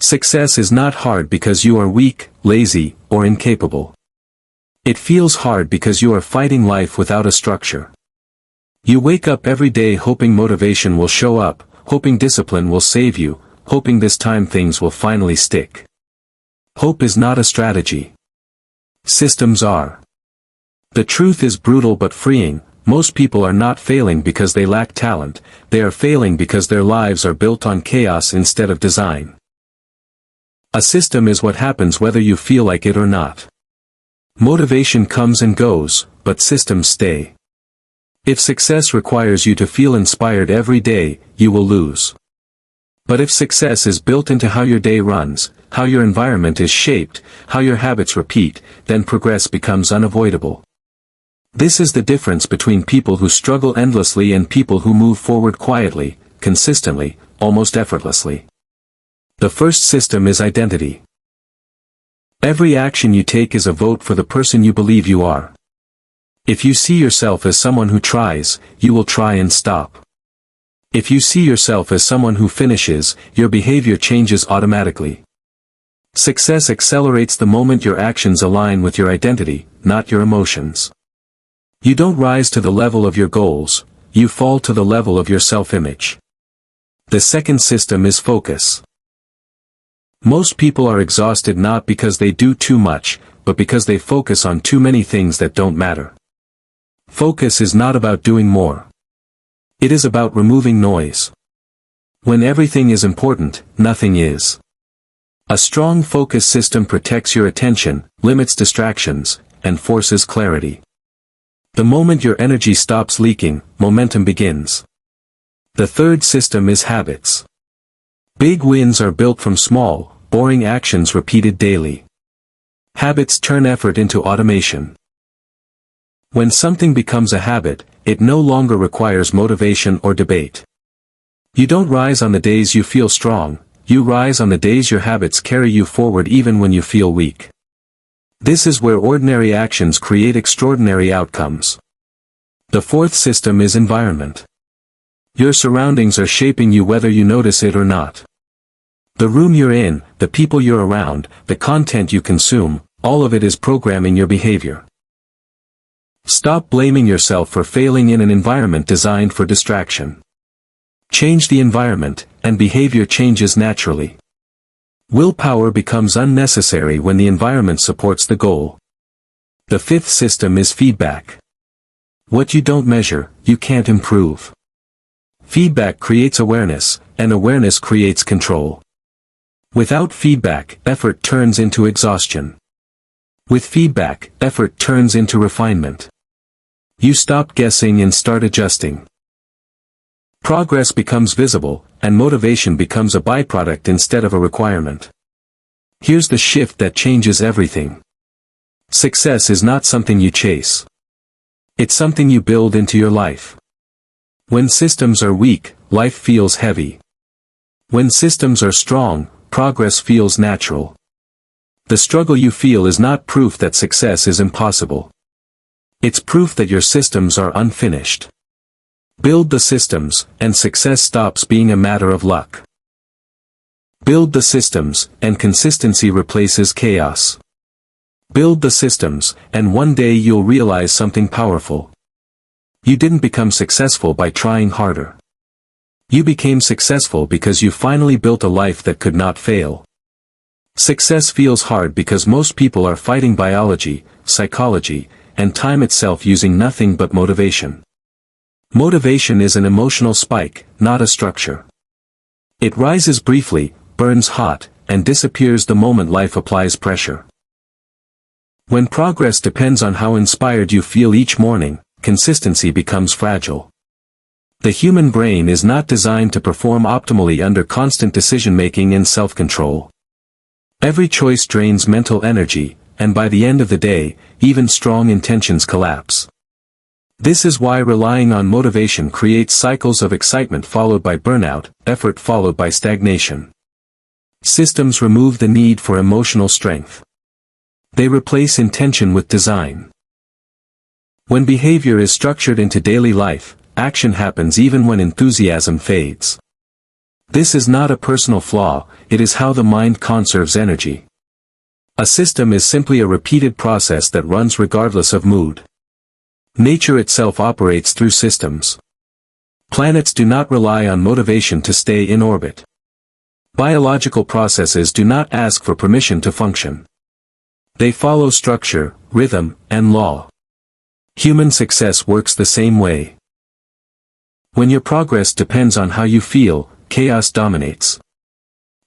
Success is not hard because you are weak, lazy, or incapable. It feels hard because you are fighting life without a structure. You wake up every day hoping motivation will show up, hoping discipline will save you, hoping this time things will finally stick. Hope is not a strategy. Systems are. The truth is brutal but freeing. Most people are not failing because they lack talent, they are failing because their lives are built on chaos instead of design. A system is what happens whether you feel like it or not. Motivation comes and goes, but systems stay. If success requires you to feel inspired every day, you will lose. But if success is built into how your day runs, how your environment is shaped, how your habits repeat, then progress becomes unavoidable. This is the difference between people who struggle endlessly and people who move forward quietly, consistently, almost effortlessly. The first system is identity. Every action you take is a vote for the person you believe you are. If you see yourself as someone who tries, you will try and stop. If you see yourself as someone who finishes, your behavior changes automatically. Success accelerates the moment your actions align with your identity, not your emotions. You don't rise to the level of your goals, you fall to the level of your self-image. The second system is focus. Most people are exhausted not because they do too much, but because they focus on too many things that don't matter. Focus is not about doing more. It is about removing noise. When everything is important, nothing is. A strong focus system protects your attention, limits distractions, and forces clarity. The moment your energy stops leaking, momentum begins. The third system is habits. Big wins are built from small, boring actions repeated daily. Habits turn effort into automation. When something becomes a habit, it no longer requires motivation or debate. You don't rise on the days you feel strong, you rise on the days your habits carry you forward even when you feel weak. This is where ordinary actions create extraordinary outcomes. The fourth system is environment. Your surroundings are shaping you whether you notice it or not. The room you're in, the people you're around, the content you consume, all of it is programming your behavior. Stop blaming yourself for failing in an environment designed for distraction. Change the environment, and behavior changes naturally. Willpower becomes unnecessary when the environment supports the goal. The fifth system is feedback. What you don't measure, you can't improve. Feedback creates awareness, and awareness creates control. Without feedback, effort turns into exhaustion. With feedback, effort turns into refinement. You stop guessing and start adjusting. Progress becomes visible, and motivation becomes a byproduct instead of a requirement. Here's the shift that changes everything. Success is not something you chase. It's something you build into your life. When systems are weak, life feels heavy. When systems are strong, progress feels natural. The struggle you feel is not proof that success is impossible. It's proof that your systems are unfinished. Build the systems, and success stops being a matter of luck. Build the systems, and consistency replaces chaos. Build the systems, and one day you'll realize something powerful. You didn't become successful by trying harder. You became successful because you finally built a life that could not fail. Success feels hard because most people are fighting biology, psychology, and time itself using nothing but motivation. Motivation is an emotional spike, not a structure. It rises briefly, burns hot, and disappears the moment life applies pressure. When progress depends on how inspired you feel each morning, consistency becomes fragile. The human brain is not designed to perform optimally under constant decision-making and self-control. Every choice drains mental energy, and by the end of the day, even strong intentions collapse. This is why relying on motivation creates cycles of excitement followed by burnout, effort followed by stagnation. Systems remove the need for emotional strength. They replace intention with design. When behavior is structured into daily life, action happens even when enthusiasm fades. This is not a personal flaw, it is how the mind conserves energy. A system is simply a repeated process that runs regardless of mood. Nature itself operates through systems. Planets do not rely on motivation to stay in orbit. Biological processes do not ask for permission to function. They follow structure, rhythm, and law. Human success works the same way. When your progress depends on how you feel, chaos dominates.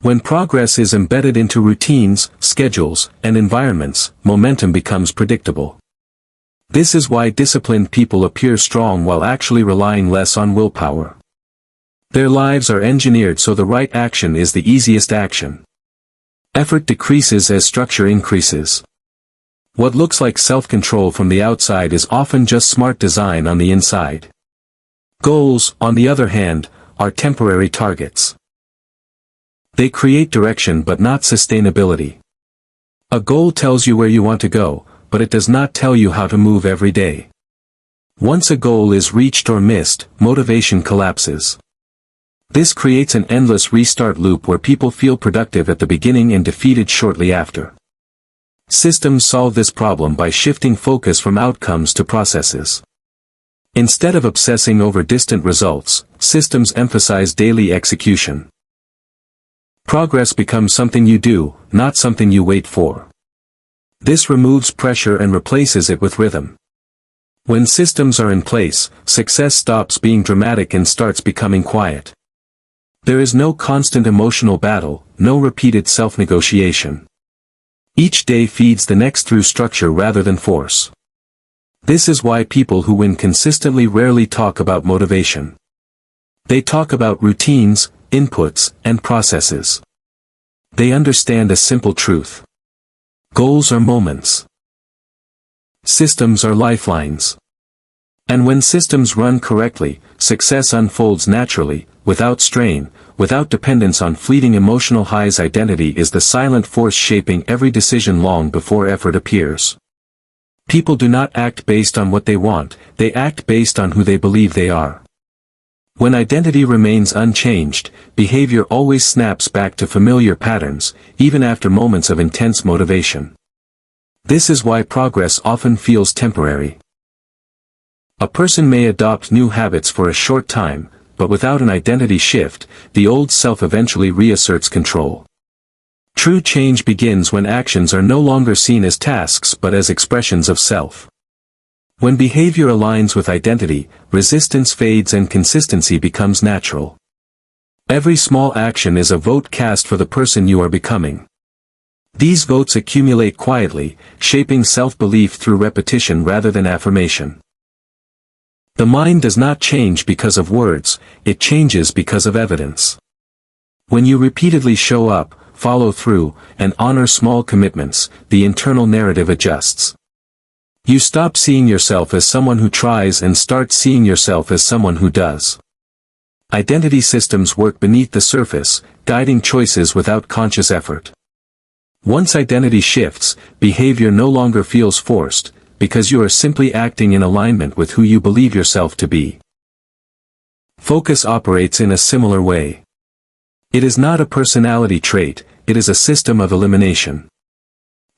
When progress is embedded into routines, schedules, and environments, momentum becomes predictable. This is why disciplined people appear strong while actually relying less on willpower. Their lives are engineered so the right action is the easiest action. Effort decreases as structure increases. What looks like self-control from the outside is often just smart design on the inside. Goals, on the other hand, are temporary targets. They create direction but not sustainability. A goal tells you where you want to go, but it does not tell you how to move every day. Once a goal is reached or missed, motivation collapses. This creates an endless restart loop where people feel productive at the beginning and defeated shortly after. Systems solve this problem by shifting focus from outcomes to processes. Instead of obsessing over distant results, systems emphasize daily execution. Progress becomes something you do, not something you wait for. This removes pressure and replaces it with rhythm. When systems are in place, success stops being dramatic and starts becoming quiet. There is no constant emotional battle, no repeated self-negotiation. Each day feeds the next through structure rather than force. This is why people who win consistently rarely talk about motivation. They talk about routines, inputs, and processes. They understand a simple truth. Goals are moments. Systems are lifelines. And when systems run correctly, success unfolds naturally, without strain, without dependence on fleeting emotional highs. Identity is the silent force shaping every decision long before effort appears. People do not act based on what they want, they act based on who they believe they are. When identity remains unchanged, behavior always snaps back to familiar patterns, even after moments of intense motivation. This is why progress often feels temporary. A person may adopt new habits for a short time, but without an identity shift, the old self eventually reasserts control. True change begins when actions are no longer seen as tasks but as expressions of self. When behavior aligns with identity, resistance fades and consistency becomes natural. Every small action is a vote cast for the person you are becoming. These votes accumulate quietly, shaping self-belief through repetition rather than affirmation. The mind does not change because of words, it changes because of evidence. When you repeatedly show up, follow through, and honor small commitments, the internal narrative adjusts. You stop seeing yourself as someone who tries and start seeing yourself as someone who does. Identity systems work beneath the surface, guiding choices without conscious effort. Once identity shifts, behavior no longer feels forced, because you are simply acting in alignment with who you believe yourself to be. Focus operates in a similar way. It is not a personality trait, it is a system of elimination.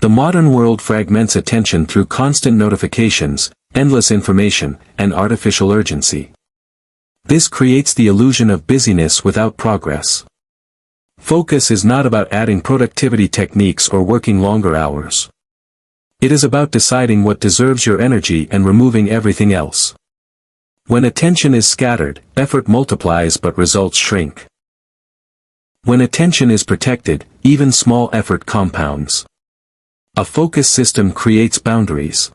The modern world fragments attention through constant notifications, endless information, and artificial urgency. This creates the illusion of busyness without progress. Focus is not about adding productivity techniques or working longer hours. It is about deciding what deserves your energy and removing everything else. When attention is scattered, effort multiplies but results shrink. When attention is protected, even small effort compounds. A focus system creates boundaries.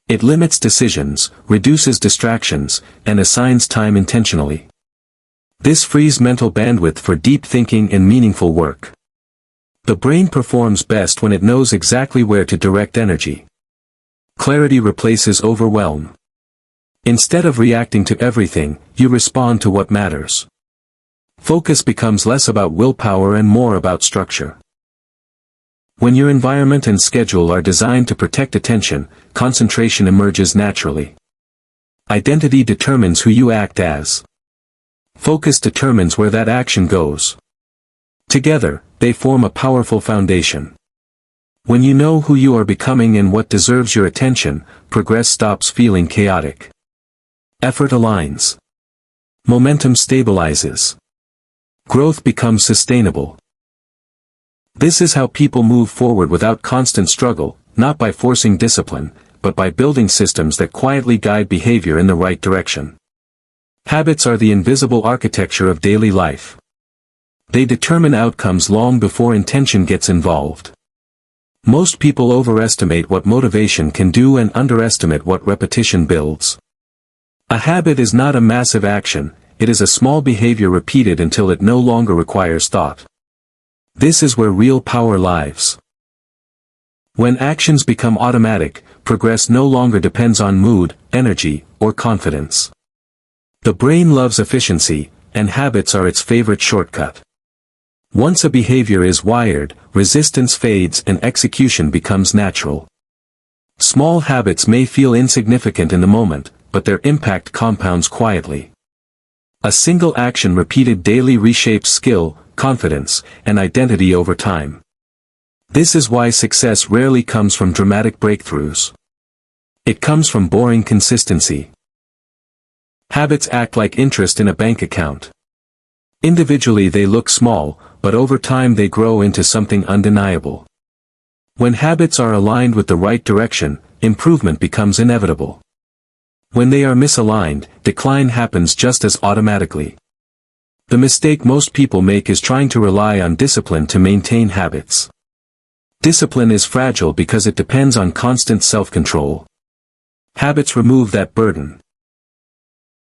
It limits decisions, reduces distractions, and assigns time intentionally. This frees mental bandwidth for deep thinking and meaningful work. The brain performs best when it knows exactly where to direct energy. Clarity replaces overwhelm. Instead of reacting to everything, you respond to what matters. Focus becomes less about willpower and more about structure. When your environment and schedule are designed to protect attention, concentration emerges naturally. Identity determines who you act as. Focus determines where that action goes. Together, they form a powerful foundation. When you know who you are becoming and what deserves your attention, progress stops feeling chaotic. Effort aligns. Momentum stabilizes. Growth becomes sustainable. This is how people move forward without constant struggle, not by forcing discipline, but by building systems that quietly guide behavior in the right direction. Habits are the invisible architecture of daily life. They determine outcomes long before intention gets involved. Most people overestimate what motivation can do and underestimate what repetition builds. A habit is not a massive action, it is a small behavior repeated until it no longer requires thought. This is where real power lies. When actions become automatic, progress no longer depends on mood, energy, or confidence. The brain loves efficiency, and habits are its favorite shortcut. Once a behavior is wired, resistance fades and execution becomes natural. Small habits may feel insignificant in the moment, but their impact compounds quietly. A single action repeated daily reshapes skill, confidence, and identity over time. This is why success rarely comes from dramatic breakthroughs. It comes from boring consistency. Habits act like interest in a bank account. Individually they look small, but over time they grow into something undeniable. When habits are aligned with the right direction, improvement becomes inevitable. When they are misaligned, decline happens just as automatically. The mistake most people make is trying to rely on discipline to maintain habits. Discipline is fragile because it depends on constant self-control. Habits remove that burden.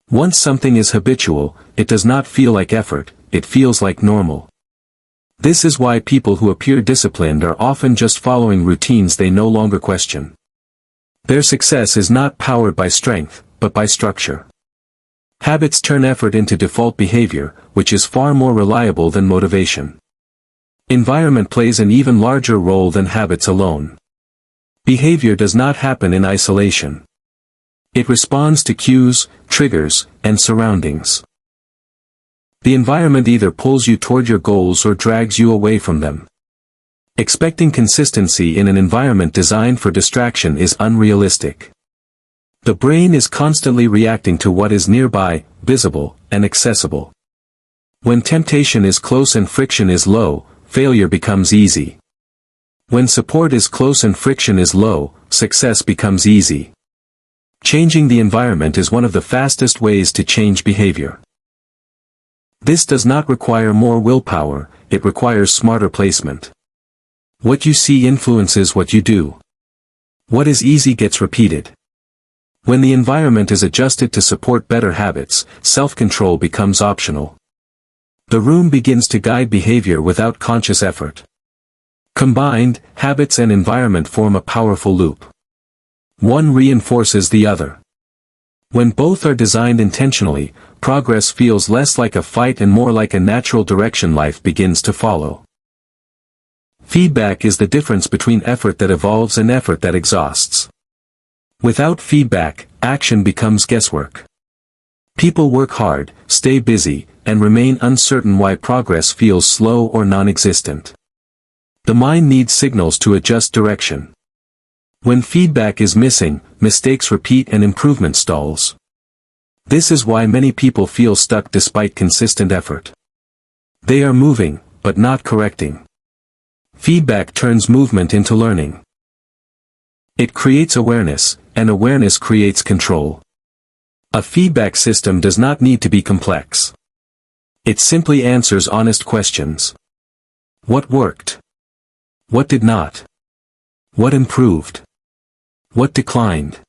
Once something is habitual, it does not feel like effort, it feels like normal. This is why people who appear disciplined are often just following routines they no longer question. Their success is not powered by strength, but by structure. Habits turn effort into default behavior, which is far more reliable than motivation. Environment plays an even larger role than habits alone. Behavior does not happen in isolation. It responds to cues, triggers, and surroundings. The environment either pulls you toward your goals or drags you away from them. Expecting consistency in an environment designed for distraction is unrealistic. The brain is constantly reacting to what is nearby, visible, and accessible. When temptation is close and friction is low, failure becomes easy. When support is close and friction is low, success becomes easy. Changing the environment is one of the fastest ways to change behavior. This does not require more willpower, it requires smarter placement. What you see influences what you do. What is easy gets repeated. When the environment is adjusted to support better habits, self-control becomes optional. The room begins to guide behavior without conscious effort. Combined, habits and environment form a powerful loop. One reinforces the other. When both are designed intentionally, progress feels less like a fight and more like a natural direction life begins to follow. Feedback is the difference between effort that evolves and effort that exhausts. Without feedback, action becomes guesswork. People work hard, stay busy, and remain uncertain why progress feels slow or non-existent. The mind needs signals to adjust direction. When feedback is missing, mistakes repeat and improvement stalls. This is why many people feel stuck despite consistent effort. They are moving, but not correcting. Feedback turns movement into learning. It creates awareness, and awareness creates control. A feedback system does not need to be complex. It simply answers honest questions. What worked? What did not? What improved? What declined?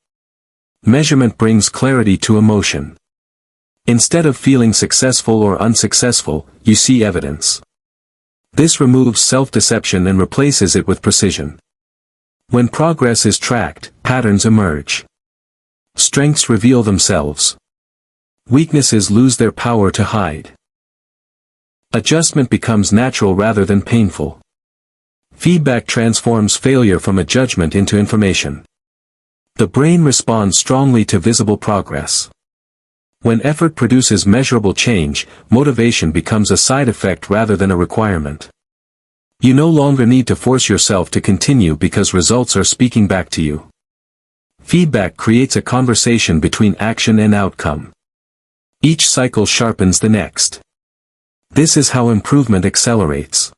Measurement brings clarity to emotion. Instead of feeling successful or unsuccessful, you see evidence. This removes self-deception and replaces it with precision. When progress is tracked, patterns emerge. Strengths reveal themselves. Weaknesses lose their power to hide. Adjustment becomes natural rather than painful. Feedback transforms failure from a judgment into information. The brain responds strongly to visible progress. When effort produces measurable change, motivation becomes a side effect rather than a requirement. You no longer need to force yourself to continue because results are speaking back to you. Feedback creates a conversation between action and outcome. Each cycle sharpens the next. This is how improvement accelerates.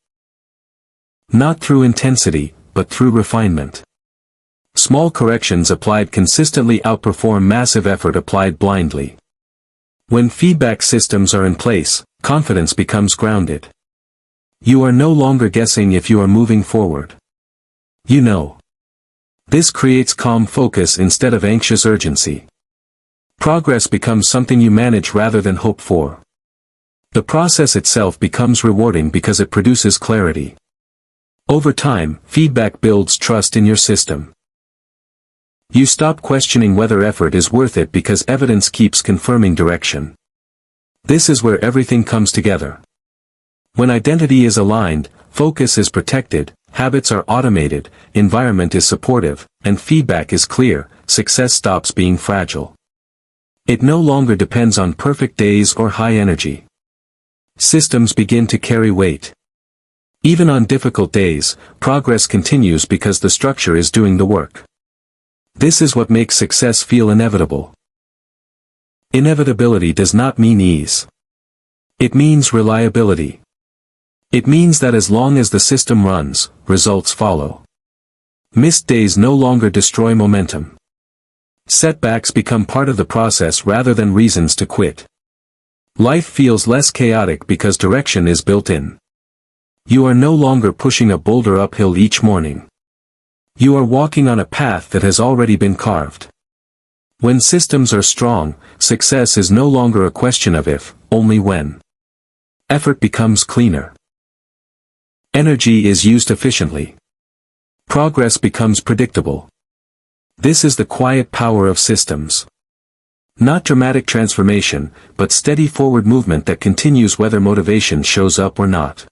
Not through intensity, but through refinement. Small corrections applied consistently outperform massive effort applied blindly. When feedback systems are in place, confidence becomes grounded. You are no longer guessing if you are moving forward. You know. This creates calm focus instead of anxious urgency. Progress becomes something you manage rather than hope for. The process itself becomes rewarding because it produces clarity. Over time, feedback builds trust in your system. You stop questioning whether effort is worth it because evidence keeps confirming direction. This is where everything comes together. When identity is aligned, focus is protected, habits are automated, environment is supportive, and feedback is clear, success stops being fragile. It no longer depends on perfect days or high energy. Systems begin to carry weight. Even on difficult days, progress continues because the structure is doing the work. This is what makes success feel inevitable. Inevitability does not mean ease. It means reliability. It means that as long as the system runs, results follow. Missed days no longer destroy momentum. Setbacks become part of the process rather than reasons to quit. Life feels less chaotic because direction is built in. You are no longer pushing a boulder uphill each morning. You are walking on a path that has already been carved. When systems are strong, success is no longer a question of if, only when. Effort becomes cleaner. Energy is used efficiently. Progress becomes predictable. This is the quiet power of systems. Not dramatic transformation, but steady forward movement that continues whether motivation shows up or not.